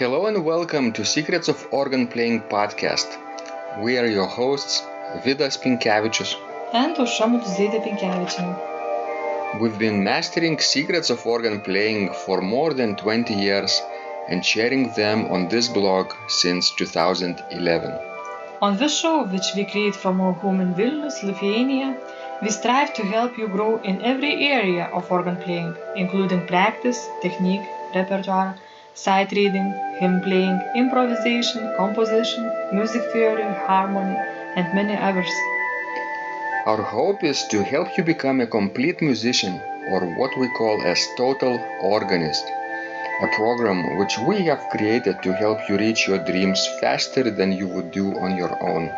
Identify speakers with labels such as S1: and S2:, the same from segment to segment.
S1: Hello and welcome to Secrets of Organ Playing podcast. We are your hosts, Vidas Pinkevičius
S2: and Aušra Pinkevičienė.
S1: We've been mastering secrets of organ playing for more than 20 years and sharing them on this blog since 2011.
S2: On this show, which we create from our home in Vilnius, Lithuania, we strive to help you grow in every area of organ playing, including practice, technique, repertoire, sight reading, hymn playing, improvisation, composition, music theory, harmony, and many others.
S1: Our hope is to help you become a complete musician, or what we call as total organist, a program which we have created to help you reach your dreams faster than you would do on your own.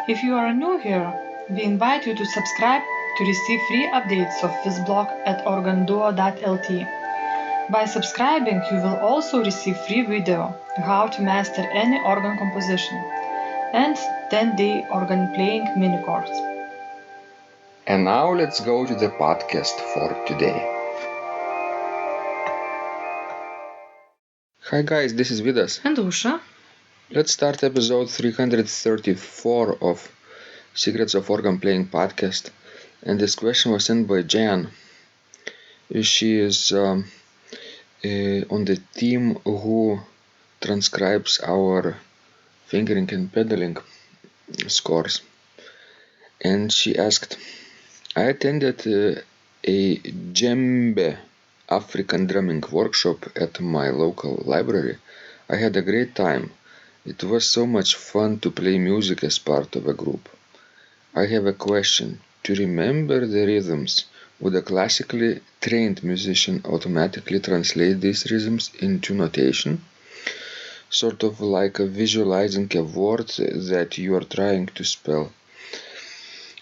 S2: If you are new here, we invite you to subscribe to receive free updates of this blog at organduo.lt. By subscribing, you will also receive free video how to master any organ composition and 10-day organ playing mini course.
S1: And now let's go to the podcast for today. Hi guys, this is Vidas.
S2: And Aušra.
S1: Let's start episode 334 of Secrets of Organ Playing podcast. And this question was sent by Jan. She is on the team who transcribes our fingering and pedaling scores. And she asked, I attended a djembe African drumming workshop at my local library. I had a great time. It was so much fun to play music as part of a group. I have a question. To remember the rhythms, would a classically trained musician automatically translate these rhythms into notation? Sort of like visualizing a word that you are trying to spell.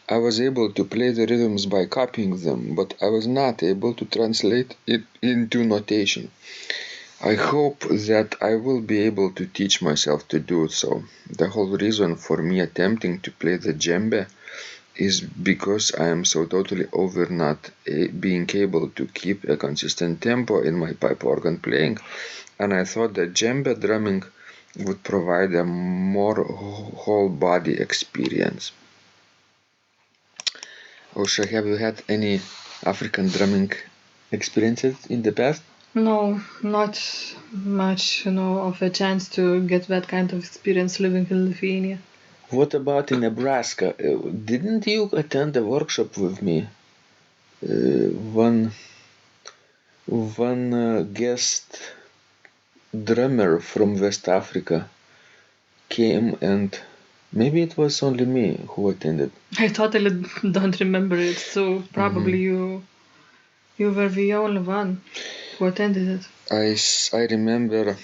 S1: I was able to play the rhythms by copying them, but I was not able to translate it into notation. I hope that I will be able to teach myself to do so. The whole reason for me attempting to play the djembe is because I am so totally over not being able to keep a consistent tempo in my pipe organ playing, and I thought that djembe drumming would provide a more whole body experience. Aušra, have you had any African drumming experiences in the past?
S2: No, not much, of a chance to get that kind of experience living in Lithuania.
S1: What about in Nebraska? Didn't you attend a workshop with me? One guest drummer from West Africa came, and maybe it was only me who attended.
S2: I totally don't remember it, so probably you were the only one who attended it.
S1: I remember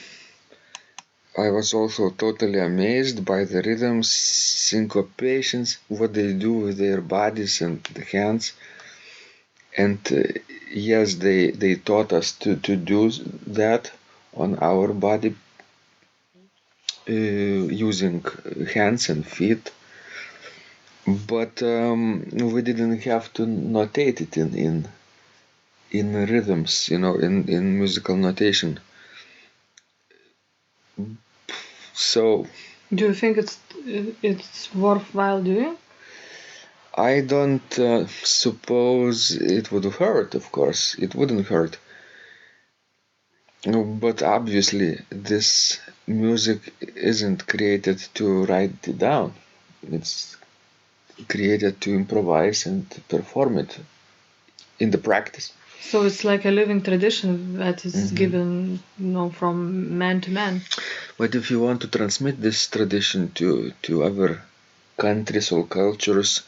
S1: I was also totally amazed by the rhythms, syncopations, what they do with their bodies and the hands. And yes, they taught us to do that on our body using hands and feet. But we didn't have to notate it in rhythms, in musical notation. So,
S2: do you think it's worthwhile doing?
S1: I don't suppose it would hurt, of course. It wouldn't hurt. But obviously, this music isn't created to write it down. It's created to improvise and perform it in the practice.
S2: So it's like a living tradition that is given, from man to man.
S1: But if you want to transmit this tradition to other countries or cultures,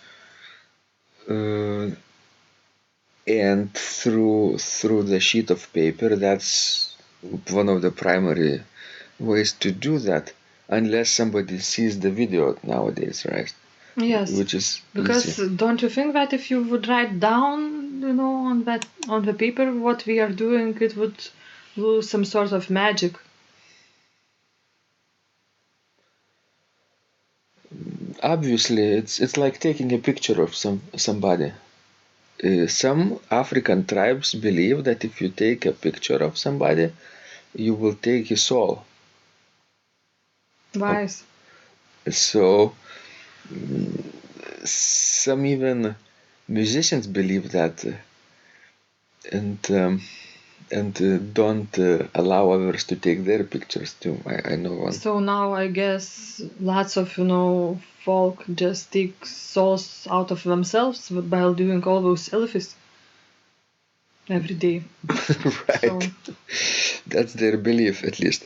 S1: and through the sheet of paper, that's one of the primary ways to do that, unless somebody sees the video nowadays, right?
S2: Yes,
S1: which is
S2: because
S1: easy.
S2: Don't you think that if you would write down, on the paper what we are doing, it would lose some sort of magic?
S1: Obviously, it's like taking a picture of somebody. Some African tribes believe that if you take a picture of somebody, you will take his soul.
S2: Wise.
S1: So some even musicians believe that and don't allow others to take their pictures too. I know one.
S2: So now I guess lots of, folk just take souls out of themselves while doing all those selfies every day.
S1: Right.
S2: So
S1: That's their belief, at least.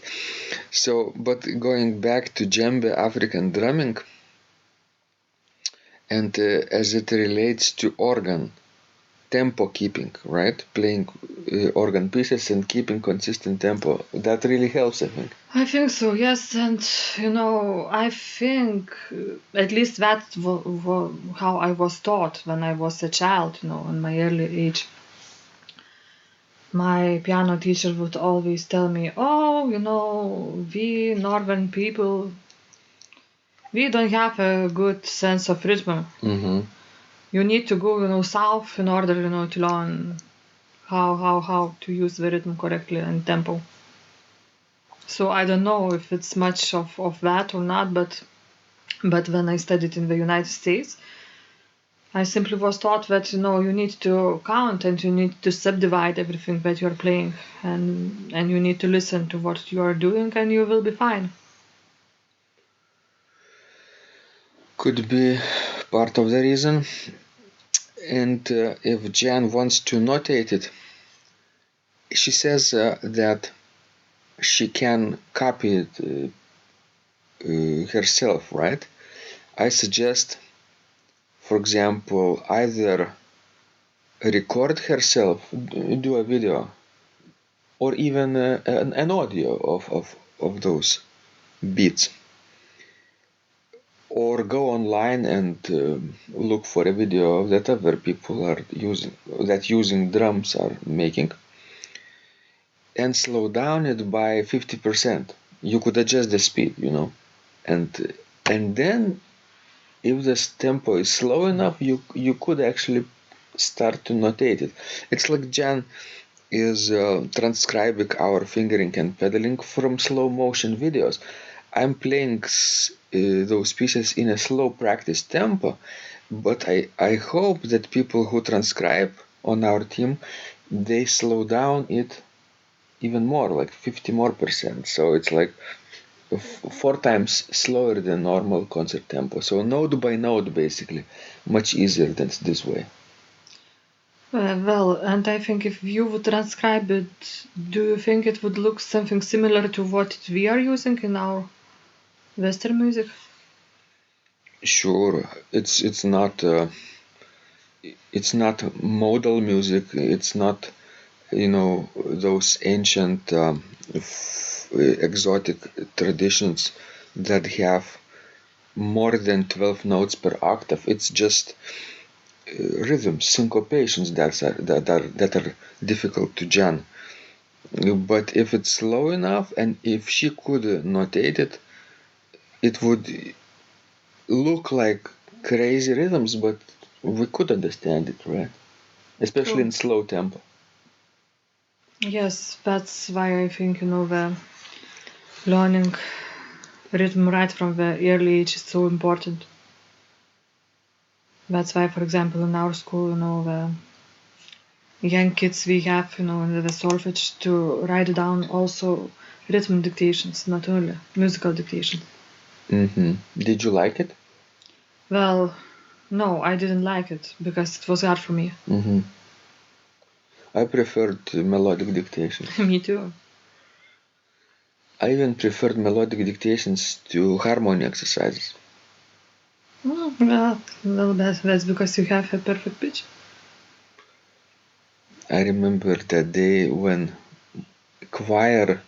S1: So, but going back to djembe African drumming, and as it relates to organ, tempo keeping, right? Playing organ pieces and keeping consistent tempo, that really helps, I think.
S2: I think so, yes, and I think at least that's how I was taught when I was a child, in my early age. My piano teacher would always tell me, "Oh, we northern people, we don't have a good sense of rhythm.
S1: Mm-hmm.
S2: You need to go, south in order, to learn how to use the rhythm correctly and tempo." So I don't know if it's much of that or not, but when I studied in the United States, I simply was taught that you need to count and you need to subdivide everything that you're playing, and you need to listen to what you are doing, and you will be fine.
S1: Could be part of the reason. And if Jan wants to notate it, she says that she can copy it herself, right? I suggest, for example, either record herself, do a video, or even an audio of those beats, or go online and look for a video that other people are using drums are making, and slow down it by 50%. You could adjust the speed, and then if the tempo is slow enough, you could actually start to notate it. It's like Jan is transcribing our fingering and pedaling from slow motion videos. I'm playing those pieces in a slow practice tempo, but I hope that people who transcribe on our team, they slow down it even more, like 50 more percent. So it's like 4 times slower than normal concert tempo. So note by note, basically, much easier than this way.
S2: Well, and I think if you would transcribe it, do you think it would look something similar to what we are using in our Western music?
S1: Sure, it's not modal music. It's not those ancient exotic traditions that have more than 12 notes per octave. It's just rhythms, syncopations that are difficult to Jan. But if it's slow enough and if she could notate it, it would look like crazy rhythms, but we could understand it, right? Especially
S2: True.
S1: in slow tempo.
S2: Yes, that's why I think, the learning rhythm right from the early age is so important. That's why, for example, in our school, the young kids we have, in the solfege to write down also rhythm dictations, not only musical dictations.
S1: Mm-hmm. Did you like it?
S2: Well, no, I didn't like it because it was hard for me.
S1: Mm-hmm. I preferred melodic dictation.
S2: Me too.
S1: I even preferred melodic dictations to harmony exercises.
S2: Well, that's because you have a perfect pitch.
S1: I remember that day when choir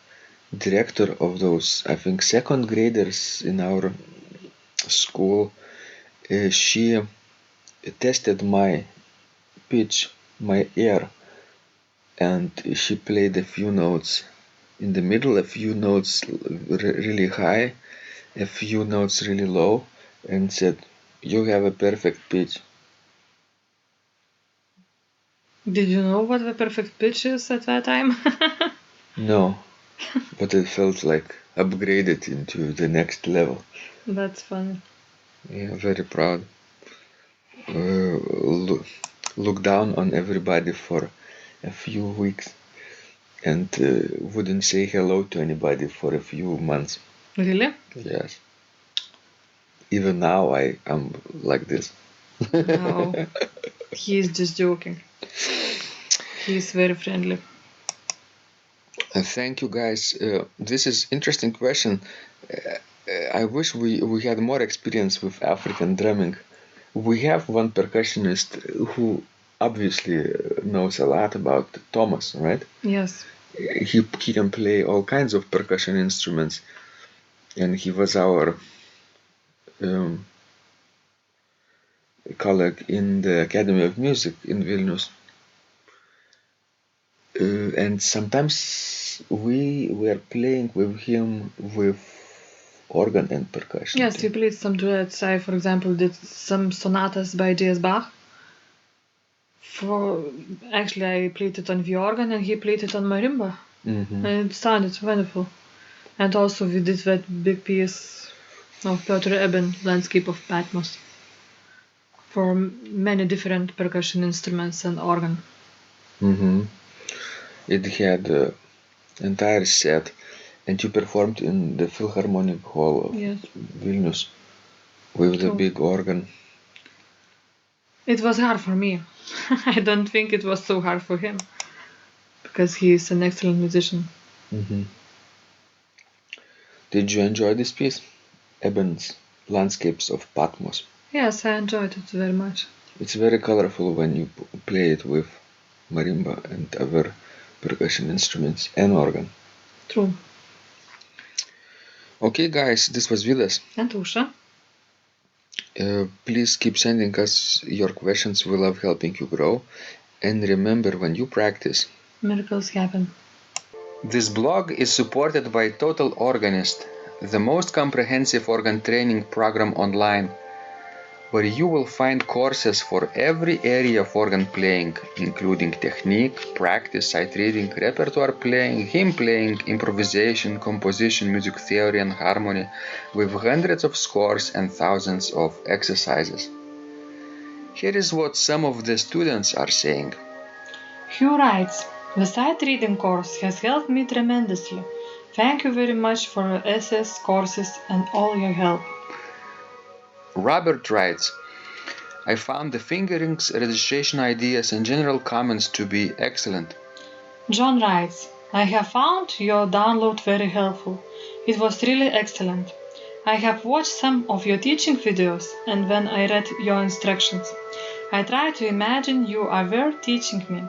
S1: director of those, I think, second graders in our school, she tested my pitch, my ear, and she played a few notes in the middle, a few notes really high, a few notes really low, and said, "You have a perfect pitch."
S2: Did you know what the perfect pitch is at that time?
S1: No. but it felt like upgraded into the next level.
S2: That's funny.
S1: Yeah, very proud. Look down on everybody for a few weeks and wouldn't say hello to anybody for a few months.
S2: Really?
S1: Yes. Even now I am like this.
S2: No. He's just joking. He's very friendly.
S1: Thank you guys. This is interesting question. I wish we had more experience with African drumming. We have one percussionist who obviously knows a lot about Thomas, right?
S2: Yes.
S1: He can play all kinds of percussion instruments, and he was our colleague in the Academy of Music in Vilnius. And sometimes we were playing with him with organ and percussion.
S2: Yes, we played some duets. I, for example, did some sonatas by J.S. Bach. Actually, I played it on the organ and he played it on marimba.
S1: Mm-hmm.
S2: And it sounded wonderful. And also we did that big piece of Piotr Eben, Landscape of Patmos, for many different percussion instruments and organ.
S1: Mm-hmm. It had an entire set, and you performed in the Philharmonic Hall of Vilnius with the big organ.
S2: It was hard for me. I don't think it was so hard for him, because he is an excellent musician.
S1: Mm-hmm. Did you enjoy this piece, Eben's Landscapes of Patmos?
S2: Yes, I enjoyed it very much.
S1: It's very colorful when you play it with marimba and other percussion instruments and organ.
S2: True.
S1: Okay, guys, this was Vidas.
S2: And Usha.
S1: Please keep sending us your questions. We love helping you grow. And remember, when you practice,
S2: miracles happen.
S1: This blog is supported by Total Organist, the most comprehensive organ training program online, where you will find courses for every area of organ playing, including technique, practice, sight reading, repertoire playing, hymn playing, improvisation, composition, music theory and harmony, with hundreds of scores and thousands of exercises. Here is what some of the students are saying.
S2: Hugh writes, "The sight reading course has helped me tremendously. Thank you very much for your essays, courses, and all your help."
S1: Robert writes, I found the fingerings, registration ideas, and general comments to be excellent.
S2: John writes, I have found your download very helpful. It was really excellent. I have watched some of your teaching videos, and when I read your instructions, I tried to imagine you were teaching me.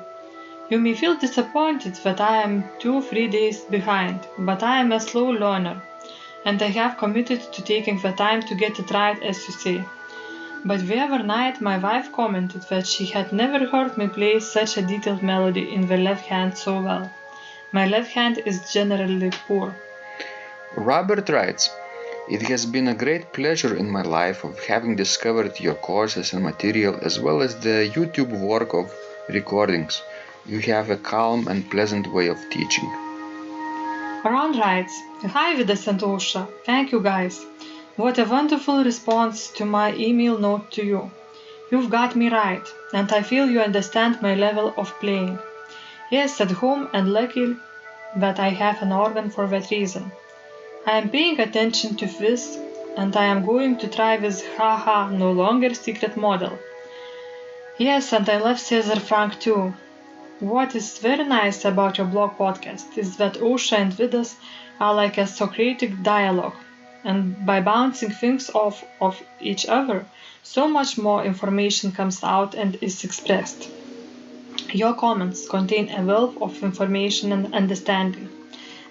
S2: You may feel disappointed that I am 2-3 days behind, but I am a slow learner, and I have committed to taking the time to get it right, as you say. But the other night my wife commented that she had never heard me play such a detailed melody in the left hand so well. My left hand is generally poor.
S1: Robert writes, it has been a great pleasure in my life of having discovered your courses and material as well as the YouTube work of recordings. You have a calm and pleasant way of teaching.
S2: Ron writes, Hi Vidas and Osha, thank you guys. What a wonderful response to my email note to you. You've got me right, and I feel you understand my level of playing. Yes, at home, and lucky that I have an organ for that reason. I am paying attention to this, and I am going to try this haha no longer secret model. Yes, and I love Cesar Frank too. What is very nice about your blog podcast is that Osha and Vidas are like a Socratic dialogue, and by bouncing things off of each other, so much more information comes out and is expressed. Your comments contain a wealth of information and understanding.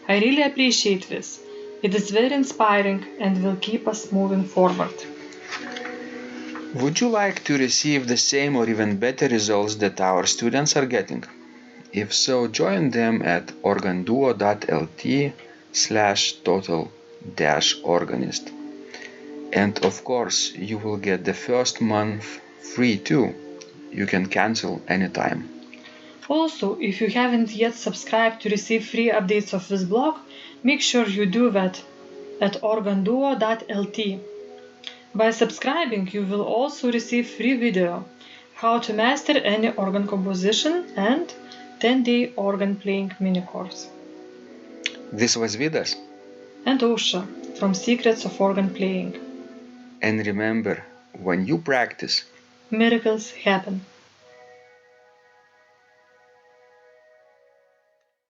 S2: I really appreciate this. It is very inspiring and will keep us moving forward.
S1: Would you like to receive the same or even better results that our students are getting? If so, join them at organduo.lt/total-organist. And of course, you will get the first month free too. You can cancel anytime.
S2: Also, if you haven't yet subscribed to receive free updates of this blog, make sure you do that at organduo.lt. By subscribing, you will also receive free video, how to master any organ composition and 10-day organ playing mini course.
S1: This was Vidas.
S2: And Ausra from Secrets of Organ Playing.
S1: And remember, when you practice,
S2: miracles happen.